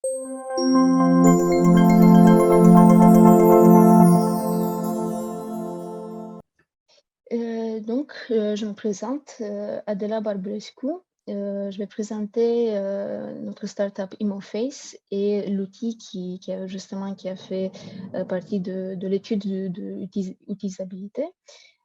Je me présente, Adela Barbulescu. Je vais présenter notre startup ImoFace et l'outil qui a fait partie de l'étude de utilisabilité.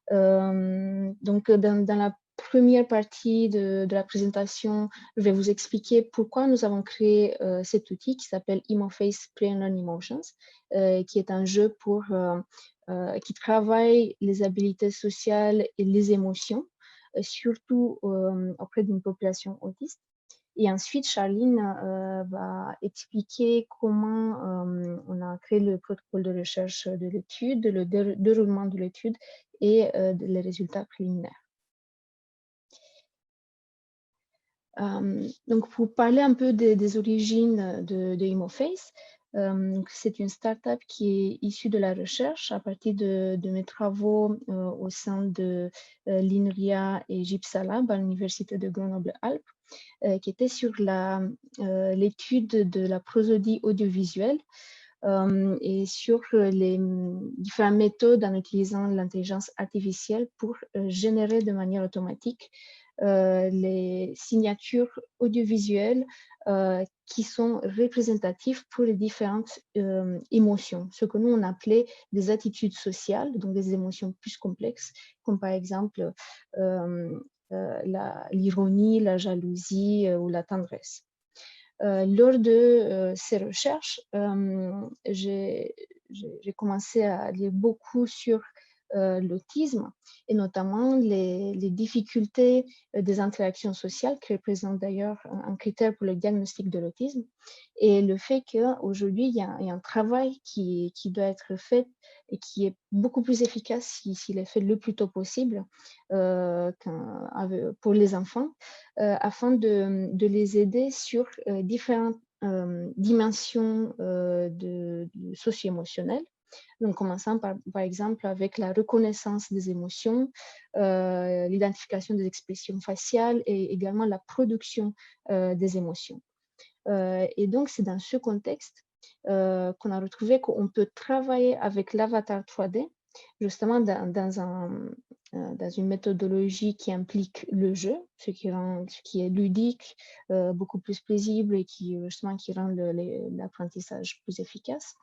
Dans la première partie de la présentation, je vais vous expliquer pourquoi nous avons créé cet outil qui s'appelle ImoFace Play and Learn Emotions, qui est un jeu qui travaille les habiletés sociales et les émotions, surtout auprès d'une population autiste. Et ensuite, Charline va expliquer comment on a créé le protocole de recherche de l'étude, le déroulement de l'étude et les résultats préliminaires. Donc, pour parler un peu des origines de ImoFace, c'est une startup qui est issue de la recherche à partir de mes travaux au sein de l'INRIA et GIPSA-Lab à l'Université de Grenoble-Alpes, qui était sur l'étude de la prosodie audiovisuelle et sur les différentes méthodes en utilisant l'intelligence artificielle pour générer de manière automatique les signatures audiovisuelles qui sont représentatives pour les différentes émotions, ce que nous on appelait des attitudes sociales, donc des émotions plus complexes, comme par exemple l'ironie, la jalousie ou la tendresse. Lors de ces recherches, j'ai commencé à lire beaucoup sur l'autisme et notamment les difficultés des interactions sociales qui représentent d'ailleurs un critère pour le diagnostic de l'autisme et le fait qu'aujourd'hui il y a un travail qui doit être fait et qui est beaucoup plus efficace s'il est fait le plus tôt possible pour les enfants afin de les aider sur différentes dimensions socio-émotionnelles. Donc, commençant par exemple avec la reconnaissance des émotions, l'identification des expressions faciales et également la production des émotions. Et donc, c'est dans ce contexte qu'on a retrouvé qu'on peut travailler avec l'avatar 3D, justement dans une méthodologie qui implique le jeu, ce qui est ludique, beaucoup plus paisible et qui rend l'apprentissage plus efficace.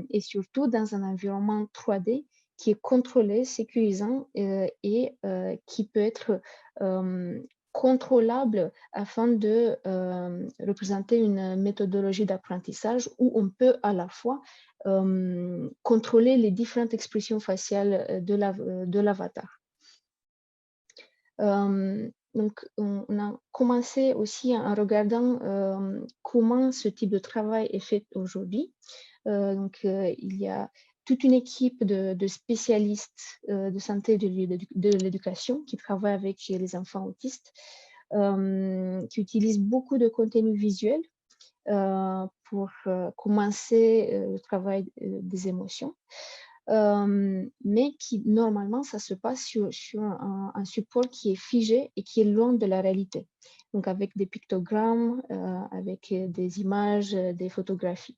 Et surtout dans un environnement 3D qui est contrôlé, sécurisant et qui peut être contrôlable afin de représenter une méthodologie d'apprentissage où on peut à la fois contrôler les différentes expressions faciales de l'avatar. Donc, on a commencé aussi en regardant comment ce type de travail est fait aujourd'hui. Il y a toute une équipe de spécialistes de santé de l'éducation qui travaillent avec les enfants autistes, qui utilisent beaucoup de contenu visuel pour commencer le travail des émotions. Mais qui normalement ça se passe sur un support qui est figé et qui est loin de la réalité, donc avec des pictogrammes, avec des images, des photographies.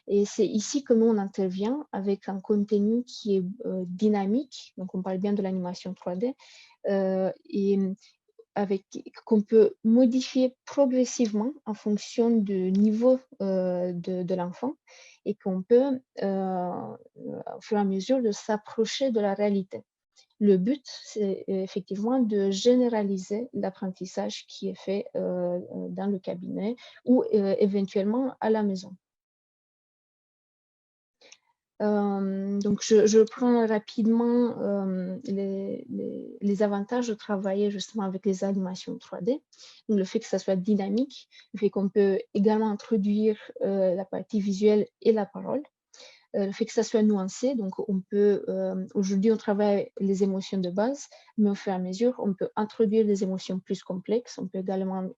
Et c'est ici que nous on intervient avec un contenu qui est dynamique, donc on parle bien de l'animation 3D, et qu'on peut modifier progressivement en fonction du niveau de l'enfant et qu'on peut, au fur et à mesure, de s'approcher de la réalité. Le but, c'est effectivement de généraliser l'apprentissage qui est fait dans le cabinet ou éventuellement à la maison. Donc, je prends rapidement les avantages de travailler justement avec les animations 3D. Donc, le fait que ça soit dynamique, le fait qu'on peut également introduire la partie visuelle et la parole. Le fait que ça soit nuancé, donc on peut, aujourd'hui on travaille les émotions de base, mais au fur et à mesure, on peut introduire des émotions plus complexes, on peut également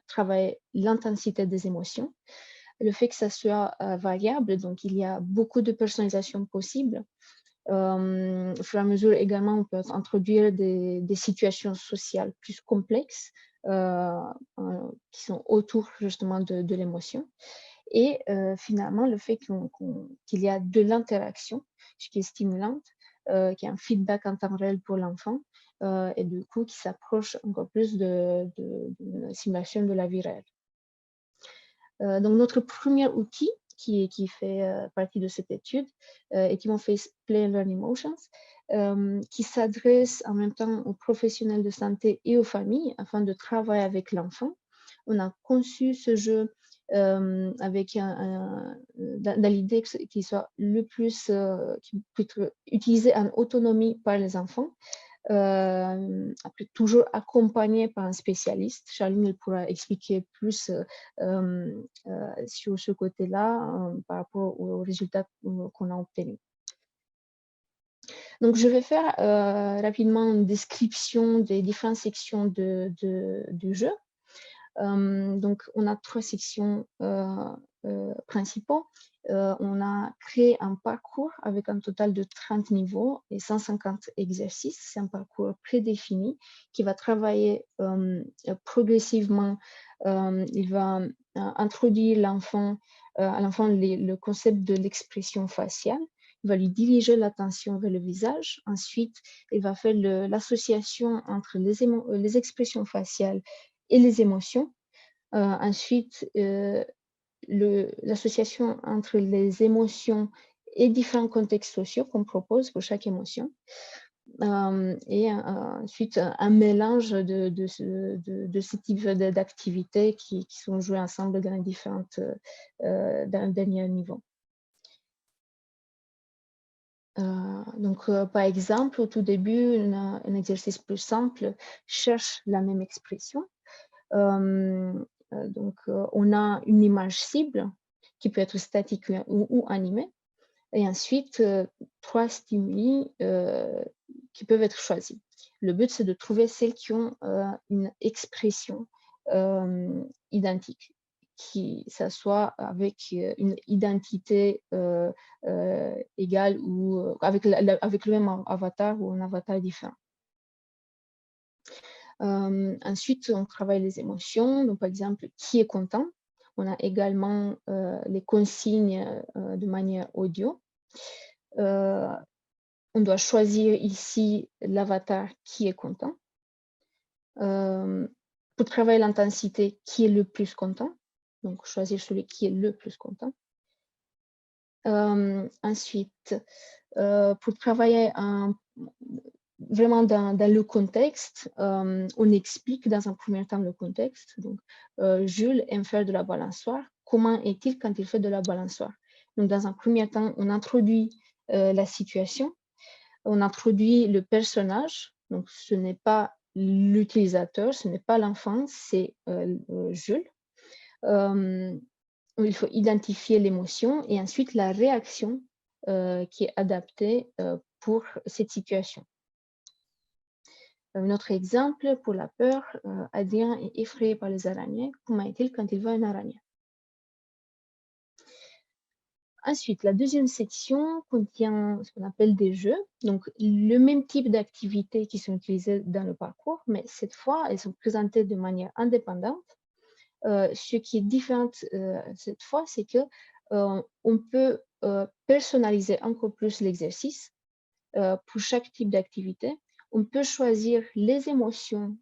travailler l'intensité des émotions. Le fait que ça soit variable, donc il y a beaucoup de personnalisation possible. Au fur et à mesure également, on peut introduire des situations sociales plus complexes qui sont autour justement de l'émotion. Et finalement, le fait qu'il y a de l'interaction, ce qui est stimulante, qu'il y a un feedback en temps réel pour l'enfant, et du coup, qui s'approche encore plus de la simulation de la vie réelle. Donc notre premier outil qui fait partie de cette étude, Etimofface Play and Learn Emotions, qui s'adresse en même temps aux professionnels de santé et aux familles afin de travailler avec l'enfant. On a conçu ce jeu avec dans l'idée qu'il soit le plus qu'il puisse être utilisé en autonomie par les enfants. Après, toujours accompagné par un spécialiste. Charline elle pourra expliquer plus sur ce côté-là par rapport aux résultats qu'on a obtenus. Donc, je vais faire rapidement une description des différentes sections du jeu. Donc, on a 3 sections principaux. On a créé un parcours avec un total de 30 niveaux et 150 exercices. C'est un parcours prédéfini qui va travailler progressivement. Il va introduire à l'enfant le concept de l'expression faciale. Il va lui diriger l'attention vers le visage. Ensuite, il va faire l'association entre les expressions faciales et les émotions. Ensuite, l'association entre les émotions et différents contextes sociaux qu'on propose pour chaque émotion. Et ensuite, un mélange de ce type d'activités qui sont jouées ensemble dans les différentes dans le dernier niveau. Donc, par exemple, au tout début, un exercice plus simple cherche la même expression. Donc, on a une image cible qui peut être statique ou animée. Et ensuite, 3 stimuli qui peuvent être choisis. Le but, c'est de trouver celles qui ont une expression identique, qui s'assoit avec une identité égale ou avec le même avatar ou un avatar différent. Ensuite, on travaille les émotions. Donc, par exemple, qui est content? On a également les consignes de manière audio. On doit choisir ici l'avatar qui est content. Pour travailler l'intensité, qui est le plus content? Donc, choisir celui qui est le plus content. Ensuite, pour travailler vraiment dans le contexte, on explique dans un premier temps le contexte. Donc, Jules aime faire de la balançoire. Comment est-il quand il fait de la balançoire? Donc, dans un premier temps, on introduit la situation, on introduit le personnage. Donc, ce n'est pas l'utilisateur, ce n'est pas l'enfant, c'est Jules. Il faut identifier l'émotion et ensuite la réaction qui est adaptée pour cette situation. Un autre exemple, pour la peur, Adrien est effrayé par les araignées. Comment est-il quand il voit une araignée? Ensuite, la deuxième section contient ce qu'on appelle des jeux. Donc, le même type d'activités qui sont utilisées dans le parcours, mais cette fois, elles sont présentées de manière indépendante. Ce qui est différent cette fois, c'est que on peut personnaliser encore plus l'exercice pour chaque type d'activité. On peut choisir les émotions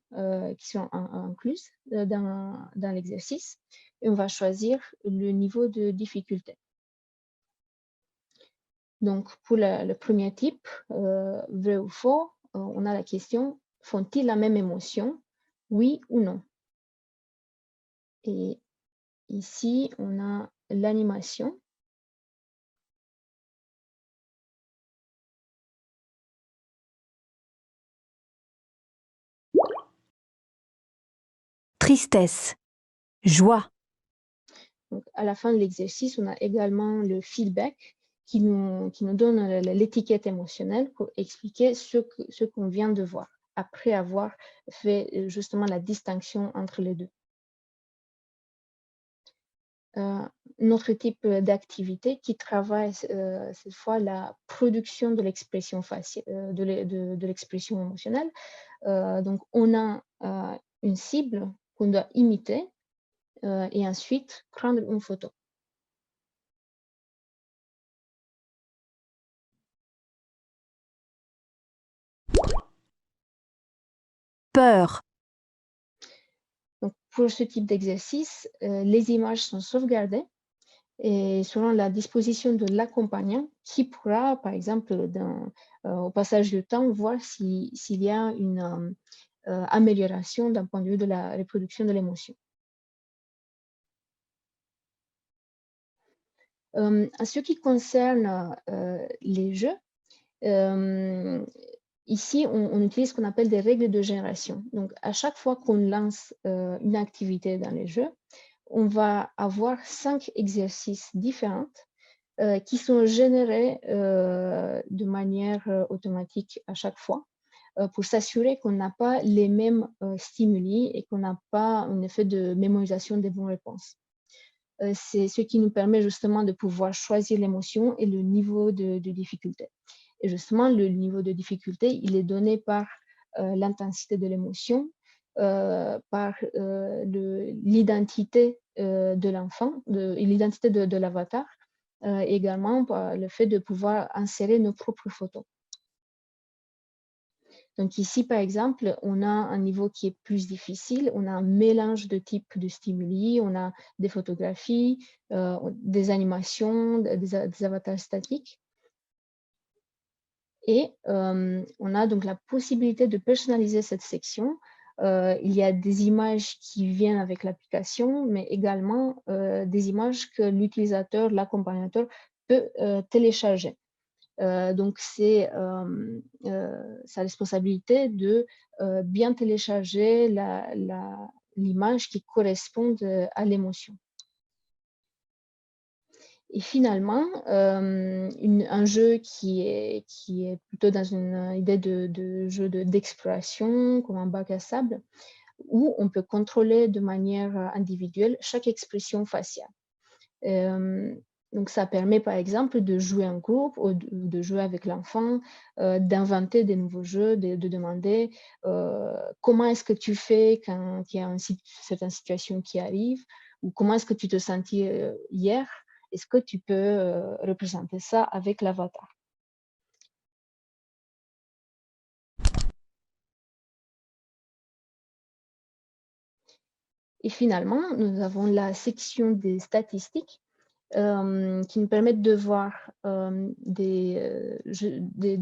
qui sont incluses dans l'exercice et on va choisir le niveau de difficulté. Donc, pour le premier type, vrai ou faux, on a la question, font-ils la même émotion, oui ou non? Et ici, on a l'animation. Tristesse, joie. Donc, à la fin de l'exercice, on a également le feedback qui nous donne l'étiquette émotionnelle pour expliquer ce qu'on vient de voir, après avoir fait justement la distinction entre les deux. Notre type d'activité qui travaille cette fois la production de l'expression faciale, de l'expression émotionnelle. Donc, on a une cible qu'on doit imiter et ensuite prendre une photo. peur, Donc, pour ce type d'exercice, les images sont sauvegardées et selon la disposition de l'accompagnant, qui pourra, par exemple, au passage du temps, voir s'il y a une amélioration d'un point de vue de la reproduction de l'émotion. En ce qui concerne les jeux, ici, on utilise ce qu'on appelle des règles de génération. Donc, à chaque fois qu'on lance une activité dans les jeux, on va avoir 5 exercices différents qui sont générés de manière automatique à chaque fois pour s'assurer qu'on n'a pas les mêmes stimuli et qu'on n'a pas un effet de mémorisation des bonnes réponses. C'est ce qui nous permet justement de pouvoir choisir l'émotion et le niveau de difficulté. Et justement, le niveau de difficulté, il est donné par l'intensité de l'émotion, par l'identité de l'enfant, l'identité de l'avatar, également par le fait de pouvoir insérer nos propres photos. Donc ici, par exemple, on a un niveau qui est plus difficile. On a un mélange de types de stimuli. On a des photographies, des animations, des avatars statiques. Et on a donc la possibilité de personnaliser cette section. Il y a des images qui viennent avec l'application, mais également des images que l'utilisateur, l'accompagnateur peut télécharger. Donc, c'est sa responsabilité de bien télécharger l'image qui correspond à l'émotion. Et finalement, un jeu qui est plutôt dans une idée de jeu d'exploration, comme un bac à sable, où on peut contrôler de manière individuelle chaque expression faciale. Donc, ça permet par exemple de jouer en groupe ou de jouer avec l'enfant, d'inventer des nouveaux jeux, de demander comment est-ce que tu fais quand il y a certaine situation qui arrive, ou comment est-ce que tu te sentais hier. Est-ce que tu peux représenter ça avec l'avatar? Et finalement, nous avons la section des statistiques qui nous permettent de voir des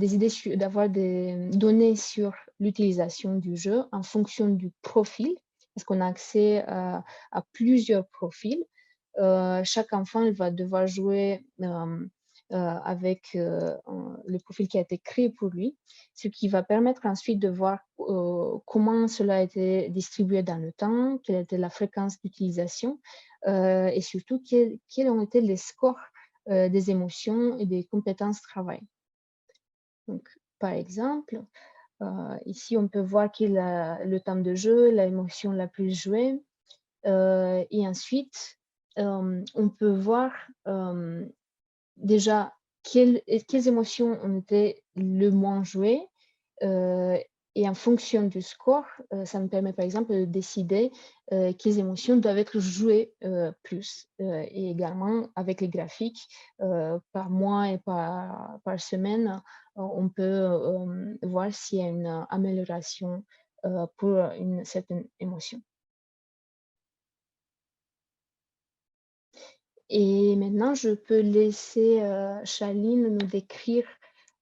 idées, d'avoir des données sur l'utilisation du jeu en fonction du profil, parce qu'on a accès à plusieurs profils. Chaque enfant il va devoir jouer avec le profil qui a été créé pour lui, ce qui va permettre ensuite de voir comment cela a été distribué dans le temps, quelle était la fréquence d'utilisation et surtout quels ont été les scores des émotions et des compétences travail. Donc, par exemple, ici on peut voir quel est le temps de jeu, l'émotion la plus jouée, et ensuite on peut voir déjà quelles émotions ont été le moins jouées et en fonction du score, ça me permet par exemple de décider quelles émotions doivent être jouées plus. Et également avec les graphiques, par mois et par semaine, on peut voir s'il y a une amélioration pour une certaine émotion. Et maintenant, je peux laisser Shaline nous décrire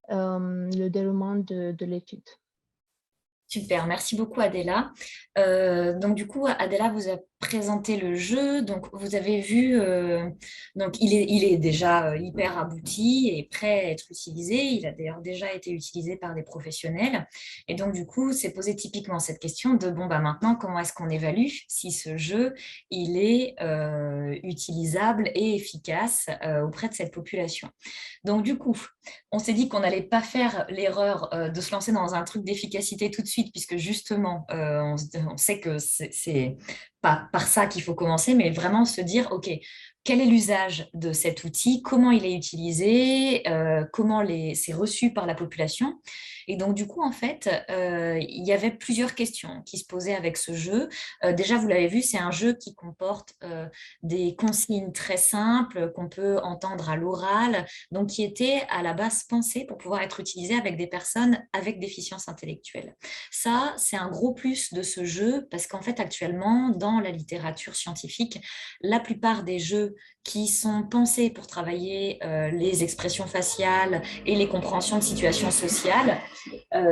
le déroulement de l'étude. Super, merci beaucoup Adela. Donc du coup, Adela vous a présenté le jeu. Donc vous avez vu, donc il est déjà hyper abouti et prêt à être utilisé. Il a d'ailleurs déjà été utilisé par des professionnels. Et donc du coup, c'est posé typiquement cette question de bon bah maintenant, comment est-ce qu'on évalue si ce jeu il est utilisable et efficace auprès de cette population. Donc du coup, on s'est dit qu'on n'allait pas faire l'erreur de se lancer dans un truc d'efficacité tout de suite, puisque justement, on sait que c'est pas par ça qu'il faut commencer, mais vraiment se dire, OK, quel est l'usage de cet outil, comment il est utilisé, comment c'est reçu par la population. Et donc, du coup, en fait, il y avait plusieurs questions qui se posaient avec ce jeu. Déjà, vous l'avez vu, c'est un jeu qui comporte des consignes très simples qu'on peut entendre à l'oral, donc qui étaient à la base pensées pour pouvoir être utilisées avec des personnes avec déficience intellectuelle. Ça, c'est un gros plus de ce jeu parce qu'en fait, actuellement, dans la littérature scientifique, la plupart des jeux qui sont pensés pour travailler les expressions faciales et les compréhensions de situations sociales,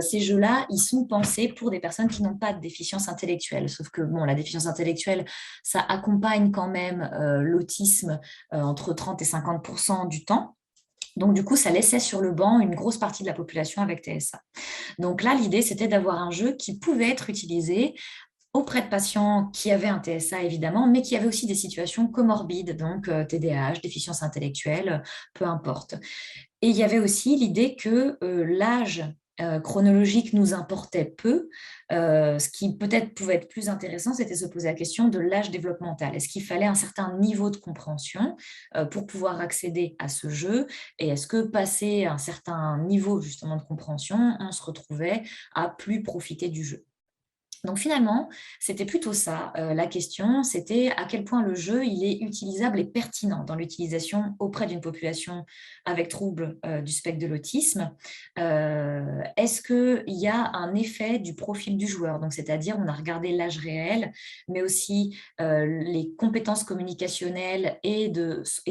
ces jeux-là, ils sont pensés pour des personnes qui n'ont pas de déficience intellectuelle. Sauf que bon, la déficience intellectuelle, ça accompagne quand même l'autisme entre 30 et 50% du temps. Donc, du coup, ça laissait sur le banc une grosse partie de la population avec TSA. Donc là, l'idée, c'était d'avoir un jeu qui pouvait être utilisé auprès de patients qui avaient un TSA, évidemment, mais qui avaient aussi des situations comorbides, donc TDAH, déficience intellectuelle, peu importe. Et il y avait aussi l'idée que l'âge chronologique nous importait peu. Ce qui peut-être pouvait être plus intéressant, c'était se poser la question de l'âge développemental. Est-ce qu'il fallait un certain niveau de compréhension pour pouvoir accéder à ce jeu? Et est-ce que passé un certain niveau justement de compréhension, on se retrouvait à plus profiter du jeu? Donc finalement, c'était plutôt ça la question, c'était à quel point le jeu il est utilisable et pertinent dans l'utilisation auprès d'une population avec trouble du spectre de l'autisme. Est-ce qu'il y a un effet du profil du joueur? Donc, c'est-à-dire, on a regardé l'âge réel, mais aussi les compétences communicationnelles et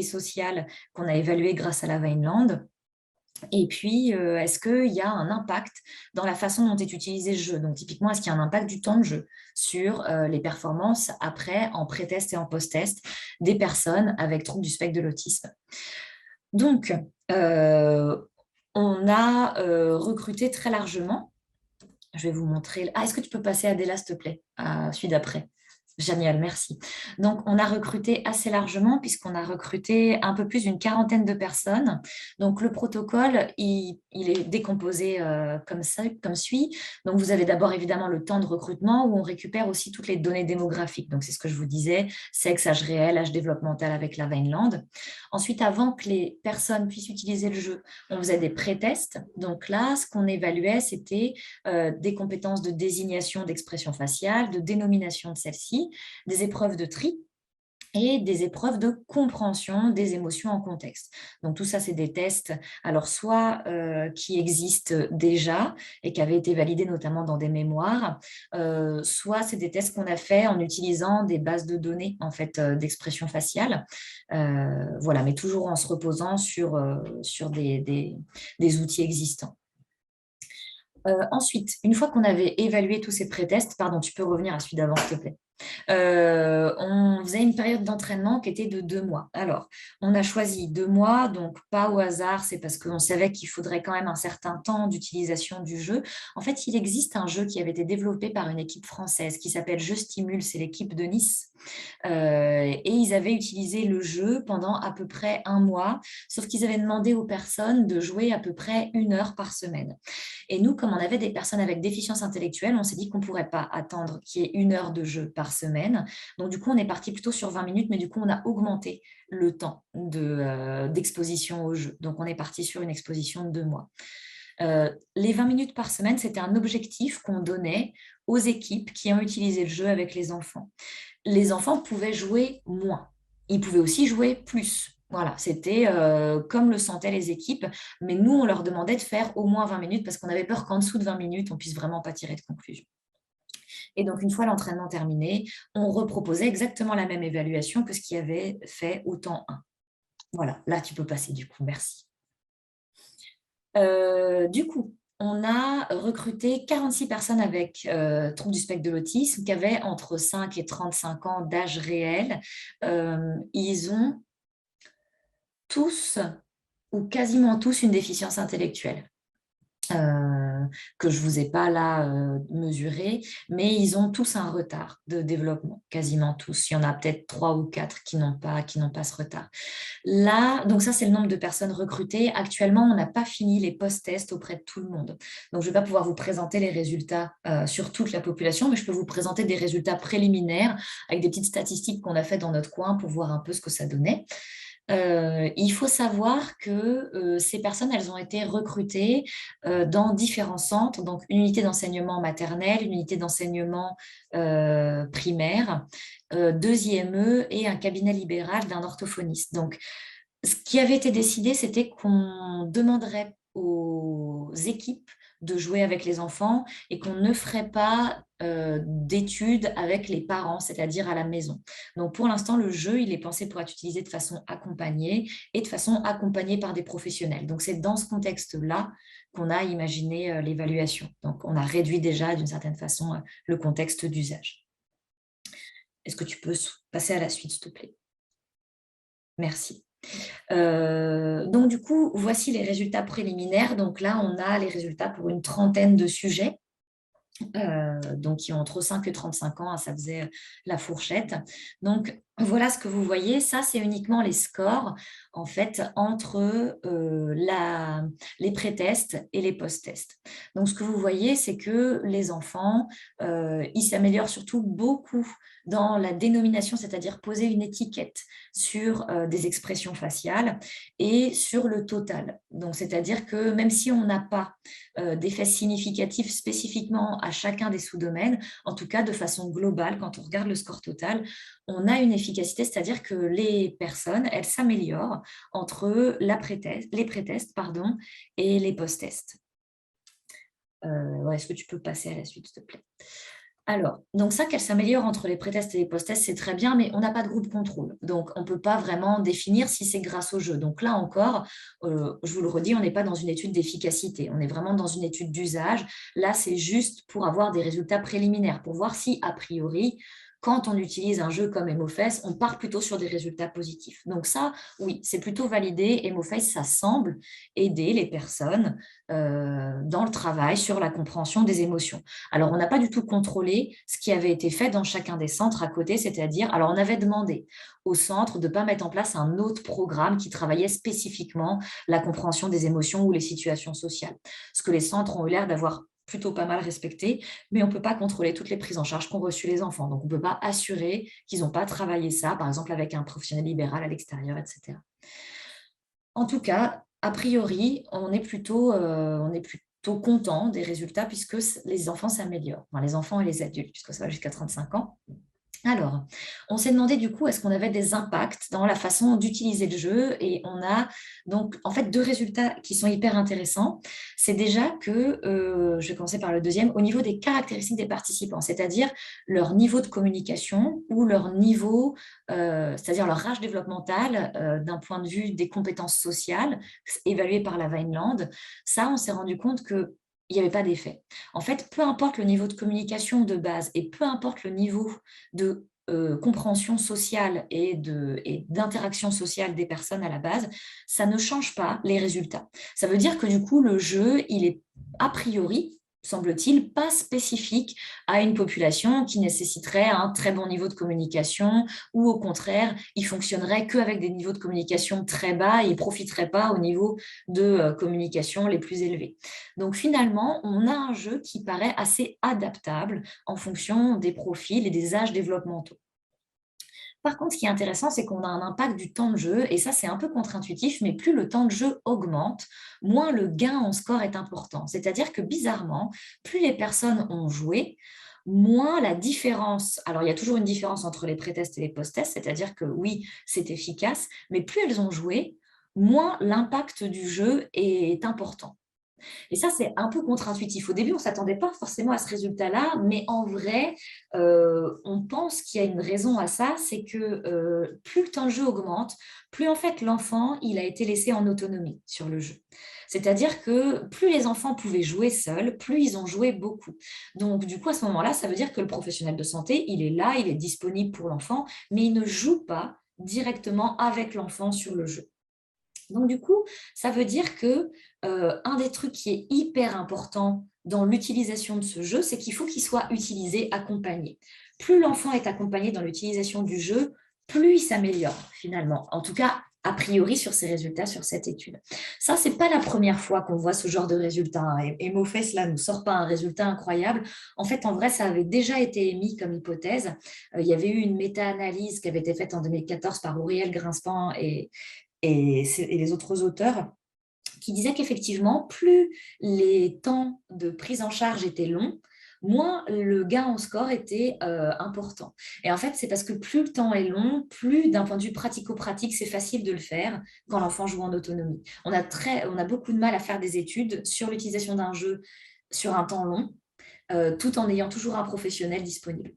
sociales qu'on a évaluées grâce à la Vineland. Et puis, est-ce qu'il y a un impact dans la façon dont est utilisé le jeu? Donc, typiquement, est-ce qu'il y a un impact du temps de jeu sur les performances après, en pré-test et en post-test, des personnes avec trouble du spectre de l'autisme? Donc, on a recruté très largement. Je vais vous montrer. Ah, est-ce que tu peux passer Adéla, s'il te plaît, à celui d'après? Génial, merci. Donc, on a recruté assez largement puisqu'on a recruté un peu plus d'une quarantaine de personnes. Donc, le protocole, il est décomposé comme ça, comme suit. Donc, vous avez d'abord évidemment le temps de recrutement où on récupère aussi toutes les données démographiques. Donc, c'est ce que je vous disais, sexe, âge réel, âge développemental avec la Vineland. Ensuite, avant que les personnes puissent utiliser le jeu, on faisait des pré-tests. Donc là, ce qu'on évaluait, c'était des compétences de désignation d'expression faciale, de dénomination de celle-ci, des épreuves de tri et des épreuves de compréhension des émotions en contexte. Donc tout ça, c'est des tests, alors soit qui existent déjà et qui avaient été validés notamment dans des mémoires, soit c'est des tests qu'on a fait en utilisant des bases de données en fait d'expression faciale, voilà, mais toujours en se reposant sur des outils existants. Ensuite, une fois qu'on avait évalué tous ces pré-tests, pardon, tu peux revenir à celui d'avant, s'il te plaît. On faisait une période d'entraînement qui était de 2 mois. Alors, on a choisi 2 mois, donc pas au hasard, c'est parce qu'on savait qu'il faudrait quand même un certain temps d'utilisation du jeu. En fait, il existe un jeu qui avait été développé par une équipe française qui s'appelle Je Stimule, c'est l'équipe de Nice. Et ils avaient utilisé le jeu pendant à peu près 1 mois, sauf qu'ils avaient demandé aux personnes de jouer à peu près 1 heure par semaine. Et nous, comme on avait des personnes avec déficience intellectuelle, on s'est dit qu'on ne pourrait pas attendre qu'il y ait 1 heure de jeu par semaine. Donc, du coup, on est parti plutôt sur 20 minutes, mais du coup, on a augmenté le temps d'exposition au jeu. Donc, on est parti sur une exposition de 2 mois. Les 20 minutes par semaine, c'était un objectif qu'on donnait aux équipes qui ont utilisé le jeu avec les enfants. Les enfants pouvaient jouer moins. Ils pouvaient aussi jouer plus. Voilà, c'était comme le sentaient les équipes, mais nous, on leur demandait de faire au moins 20 minutes parce qu'on avait peur qu'en dessous de 20 minutes, on puisse vraiment pas tirer de conclusion. Et donc, une fois l'entraînement terminé, on reproposait exactement la même évaluation que ce qui avait fait au temps 1. Voilà, là, tu peux passer du coup, merci. Du coup, on a recruté 46 personnes avec troubles du spectre de l'autisme qui avaient entre 5 et 35 ans d'âge réel. Ils ont tous ou quasiment tous une déficience intellectuelle. que je ne vous ai pas là mesurés, mais ils ont tous un retard de développement, quasiment tous. Il y en a peut-être 3 ou 4 qui n'ont pas ce retard. Là, donc ça, c'est le nombre de personnes recrutées. Actuellement, on n'a pas fini les post-tests auprès de tout le monde. Donc, je ne vais pas pouvoir vous présenter les résultats sur toute la population, mais je peux vous présenter des résultats préliminaires avec des petites statistiques qu'on a faites dans notre coin pour voir un peu ce que ça donnait. Il faut savoir que ces personnes, elles ont été recrutées dans différents centres, donc une unité d'enseignement maternel, une unité d'enseignement primaire, 2 IME et un cabinet libéral d'un orthophoniste. Donc, ce qui avait été décidé, c'était qu'on demanderait aux équipes de jouer avec les enfants et qu'on ne ferait pas d'études avec les parents, c'est-à-dire à la maison. Donc, pour l'instant, le jeu, il est pensé pour être utilisé de façon accompagnée et de façon accompagnée par des professionnels. Donc, c'est dans ce contexte-là qu'on a imaginé l'évaluation. Donc, on a réduit déjà, d'une certaine façon, le contexte d'usage. Est-ce que tu peux passer à la suite, s'il te plaît? Merci. Donc, du coup, voici les résultats préliminaires. Donc là, on a les résultats pour une trentaine de sujets. Donc qui ont entre 5 et 35 ans, ça faisait la fourchette. Donc voilà ce que vous voyez, ça c'est uniquement les scores en fait entre les pré-tests et les post-tests. Donc ce que vous voyez, c'est que les enfants, ils s'améliorent surtout beaucoup dans la dénomination, c'est-à-dire poser une étiquette sur des expressions faciales et sur le total. Donc c'est-à-dire que même si on n'a pas d'effets significatifs spécifiquement à chacun des sous-domaines, en tout cas de façon globale, quand on regarde le score total, on a une efficacité, c'est-à-dire que les personnes, elles s'améliorent entre les pré-tests et les post-tests. Est-ce que tu peux passer à la suite, s'il te plaît? Alors, donc ça, qu'elle s'améliore entre les pré-tests et les post-tests, c'est très bien, mais on n'a pas de groupe contrôle. Donc, on ne peut pas vraiment définir si c'est grâce au jeu. Donc là encore, je vous le redis, on n'est pas dans une étude d'efficacité. On est vraiment dans une étude d'usage. Là, c'est juste pour avoir des résultats préliminaires, pour voir si, a priori, quand on utilise un jeu comme Emoface, on part plutôt sur des résultats positifs. Donc ça, oui, c'est plutôt validé. Emoface, ça semble aider les personnes dans le travail sur la compréhension des émotions. Alors, on n'a pas du tout contrôlé ce qui avait été fait dans chacun des centres à côté, c'est-à-dire, alors on avait demandé au centre de ne pas mettre en place un autre programme qui travaillait spécifiquement la compréhension des émotions ou les situations sociales. Ce que les centres ont eu l'air d'avoir plutôt pas mal respecté, mais on ne peut pas contrôler toutes les prises en charge qu'ont reçues les enfants. Donc, on ne peut pas assurer qu'ils n'ont pas travaillé ça, par exemple avec un professionnel libéral à l'extérieur, etc. En tout cas, a priori, on est plutôt content des résultats puisque les enfants s'améliorent, enfin, les enfants et les adultes, puisque ça va jusqu'à 35 ans. Alors, on s'est demandé du coup, est-ce qu'on avait des impacts dans la façon d'utiliser le jeu? Et on a donc en fait 2 résultats qui sont hyper intéressants. C'est déjà que, je vais commencer par le deuxième, au niveau des caractéristiques des participants, c'est-à-dire leur niveau de communication ou leur niveau, c'est-à-dire leur âge développemental d'un point de vue des compétences sociales, évaluées par la Vineland. Ça, on s'est rendu compte que il n'y avait pas d'effet. En fait, peu importe le niveau de communication de base et peu importe le niveau de compréhension sociale et d'interaction sociale des personnes à la base, ça ne change pas les résultats. Ça veut dire que du coup, le jeu, il est a priori, semble-t-il, pas spécifique à une population qui nécessiterait un très bon niveau de communication ou au contraire, il fonctionnerait qu'avec des niveaux de communication très bas et il ne profiterait pas au niveau de communication les plus élevés. Donc finalement, on a un jeu qui paraît assez adaptable en fonction des profils et des âges développementaux. Par contre, ce qui est intéressant, c'est qu'on a un impact du temps de jeu, et ça, c'est un peu contre-intuitif, mais plus le temps de jeu augmente, moins le gain en score est important. C'est-à-dire que bizarrement, plus les personnes ont joué, moins la différence. Alors, il y a toujours une différence entre les pré-tests et les post-tests, c'est-à-dire que oui, c'est efficace, mais plus elles ont joué, moins l'impact du jeu est important. Et ça, c'est un peu contre-intuitif. Au début, on ne s'attendait pas forcément à ce résultat-là, mais en vrai, on pense qu'il y a une raison à ça, c'est que plus le temps de jeu augmente, plus en fait l'enfant, il a été laissé en autonomie sur le jeu. C'est-à-dire que plus les enfants pouvaient jouer seuls, plus ils ont joué beaucoup. Donc, du coup, à ce moment-là, ça veut dire que le professionnel de santé, il est là, il est disponible pour l'enfant, mais il ne joue pas directement avec l'enfant sur le jeu. Donc, du coup, ça veut dire que un des trucs qui est hyper important dans l'utilisation de ce jeu, c'est qu'il faut qu'il soit utilisé accompagné. Plus l'enfant est accompagné dans l'utilisation du jeu, plus il s'améliore finalement. En tout cas, a priori sur ces résultats, sur cette étude. Ça, ce n'est pas la première fois qu'on voit ce genre de résultats, hein. Et MoFES, là, ne nous sort pas un résultat incroyable. En fait, en vrai, ça avait déjà été émis comme hypothèse. Il y avait eu une méta-analyse qui avait été faite en 2014 par Auriel Grinspan et les autres auteurs, qui disait qu'effectivement, plus les temps de prise en charge étaient longs, moins le gain en score était important. Et en fait, c'est parce que plus le temps est long, plus d'un point de vue pratico-pratique, c'est facile de le faire quand l'enfant joue en autonomie. On a beaucoup de mal à faire des études sur l'utilisation d'un jeu sur un temps long, tout en ayant toujours un professionnel disponible.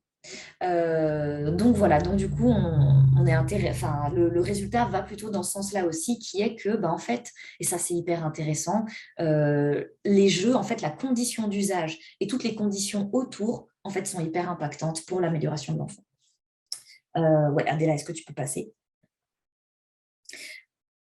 Donc voilà, donc du coup, on est enfin, le résultat va plutôt dans ce sens-là aussi, qui est que, en fait, et ça c'est hyper intéressant, les jeux, en fait, la condition d'usage et toutes les conditions autour, en fait, sont hyper impactantes pour l'amélioration de l'enfant. Ouais, Adéla, est-ce que tu peux passer?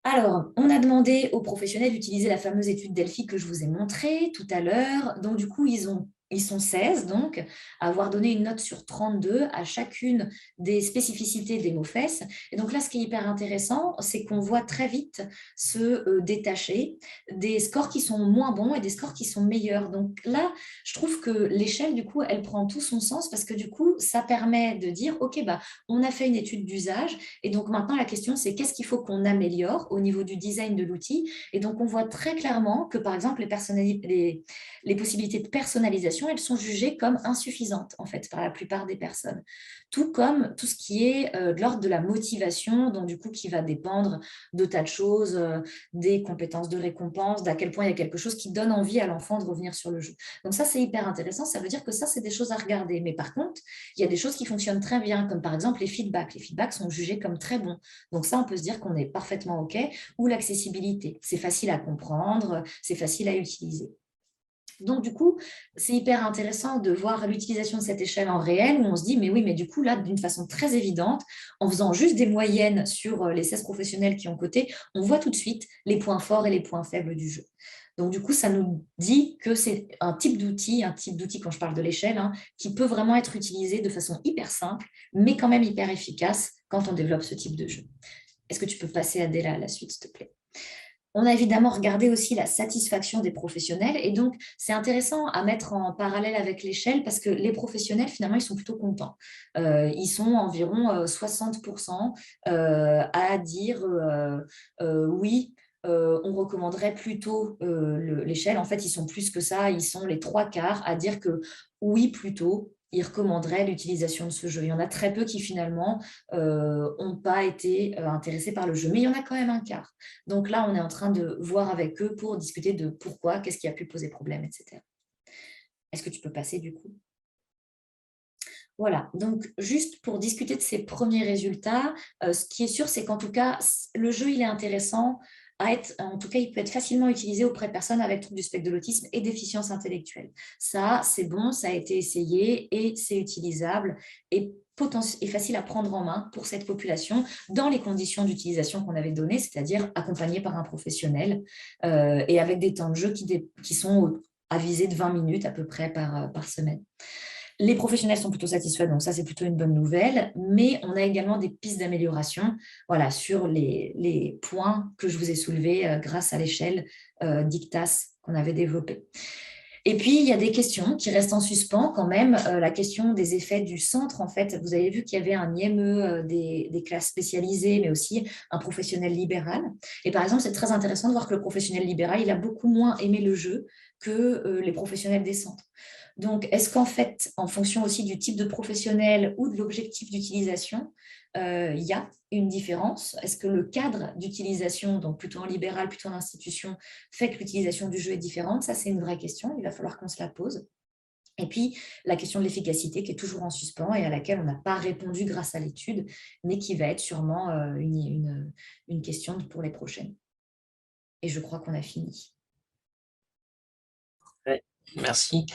Alors, on a demandé aux professionnels d'utiliser la fameuse étude Delphi que je vous ai montrée tout à l'heure. Donc, du coup, ils sont 16 donc, à avoir donné une note sur 32 à chacune des spécificités des MoFES. Et donc là, ce qui est hyper intéressant, c'est qu'on voit très vite se détacher des scores qui sont moins bons et des scores qui sont meilleurs. Donc là, je trouve que l'échelle, du coup, elle prend tout son sens parce que du coup, ça permet de dire, OK, on a fait une étude d'usage et donc maintenant, la question, c'est qu'est-ce qu'il faut qu'on améliore au niveau du design de l'outil. Et donc, on voit très clairement que, par exemple, les possibilités de personnalisation, elles sont jugées comme insuffisantes, en fait, par la plupart des personnes. Tout comme tout ce qui est de l'ordre de la motivation, donc du coup, qui va dépendre de tas de choses, des compétences de récompense, d'à quel point il y a quelque chose qui donne envie à l'enfant de revenir sur le jeu. Donc ça, c'est hyper intéressant. Ça veut dire que ça, c'est des choses à regarder. Mais par contre, il y a des choses qui fonctionnent très bien, comme par exemple les feedbacks. Les feedbacks sont jugés comme très bons. Donc ça, on peut se dire qu'on est parfaitement OK. Ou l'accessibilité. C'est facile à comprendre, c'est facile à utiliser. Donc, du coup, c'est hyper intéressant de voir l'utilisation de cette échelle en réel où on se dit, mais oui, mais du coup, là, d'une façon très évidente, en faisant juste des moyennes sur les 16 professionnels qui ont coté, on voit tout de suite les points forts et les points faibles du jeu. Donc, du coup, ça nous dit que c'est un type d'outil quand je parle de l'échelle, hein, qui peut vraiment être utilisé de façon hyper simple, mais quand même hyper efficace quand on développe ce type de jeu. Est-ce que tu peux passer, Adéla, à la suite, s'il te plaît? On a évidemment regardé aussi la satisfaction des professionnels et donc c'est intéressant à mettre en parallèle avec l'échelle parce que les professionnels finalement ils sont plutôt contents. Ils sont environ 60% à dire oui, on recommanderait plutôt l'échelle. En fait, ils sont plus que ça, ils sont les 3/4 à dire que oui, plutôt, ils recommanderaient l'utilisation de ce jeu. Il y en a très peu qui finalement n'ont pas été intéressés par le jeu, mais il y en a quand même un quart. Donc là, on est en train de voir avec eux pour discuter de pourquoi, qu'est-ce qui a pu poser problème, etc. Est-ce que tu peux passer du coup? Voilà, donc juste pour discuter de ces premiers résultats, ce qui est sûr, c'est qu'en tout cas, le jeu, il est intéressant en tout cas, il peut être facilement utilisé auprès de personnes avec troubles du spectre de l'autisme et déficience intellectuelle. Ça, c'est bon, ça a été essayé et c'est utilisable et facile à prendre en main pour cette population dans les conditions d'utilisation qu'on avait données, c'est-à-dire accompagné par un professionnel et avec des temps de jeu qui sont à viser de 20 minutes à peu près par semaine. Les professionnels sont plutôt satisfaits, donc ça, c'est plutôt une bonne nouvelle. Mais on a également des pistes d'amélioration sur les points que je vous ai soulevés grâce à l'échelle d'ICTAS qu'on avait développée. Et puis, il y a des questions qui restent en suspens quand même. La question des effets du centre, en fait, vous avez vu qu'il y avait un IME, des classes spécialisées, mais aussi un professionnel libéral. Et par exemple, c'est très intéressant de voir que le professionnel libéral, il a beaucoup moins aimé le jeu que les professionnels des centres. Donc, est-ce qu'en fait, en fonction aussi du type de professionnel ou de l'objectif d'utilisation, il y a une différence? Est-ce que le cadre d'utilisation, donc plutôt en libéral, plutôt en institution, fait que l'utilisation du jeu est différente? Ça, c'est une vraie question. Il va falloir qu'on se la pose. Et puis, la question de l'efficacité qui est toujours en suspens et à laquelle on n'a pas répondu grâce à l'étude, mais qui va être sûrement une question pour les prochaines. Et je crois qu'on a fini. Ouais, merci.